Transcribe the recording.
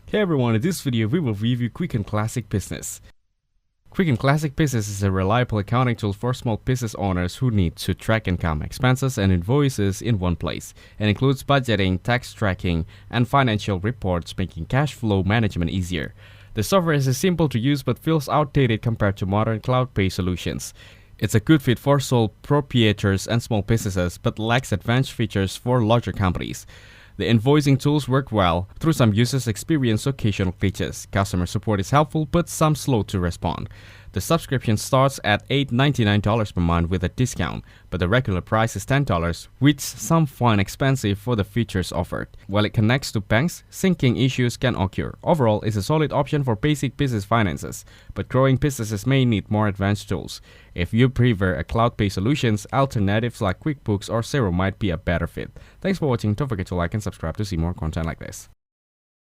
Hey everyone, in this video we will review Quicken Classic Business. Quicken Classic Business is a reliable accounting tool for small business owners who need to track income, expenses, and invoices in one place. It includes budgeting, tax tracking, and financial reports, making cash flow management easier. The software is simple to use but feels outdated compared to modern cloud-based solutions. It's a good fit for sole proprietors and small businesses but lacks advanced features for larger companies. The invoicing tools work well. Through some users experience occasional glitches. Customer support is helpful but some slow to respond. The subscription starts at $8.99 per month with a discount, but the regular price is $10, which some find expensive for the features offered. While it connects to banks, syncing issues can occur. Overall, it's a solid option for basic business finances, but growing businesses may need more advanced tools. If you prefer a cloud-based solutions, alternatives like QuickBooks or Xero might be a better fit. Thanks for watching. Don't forget to like and subscribe to see more content like this.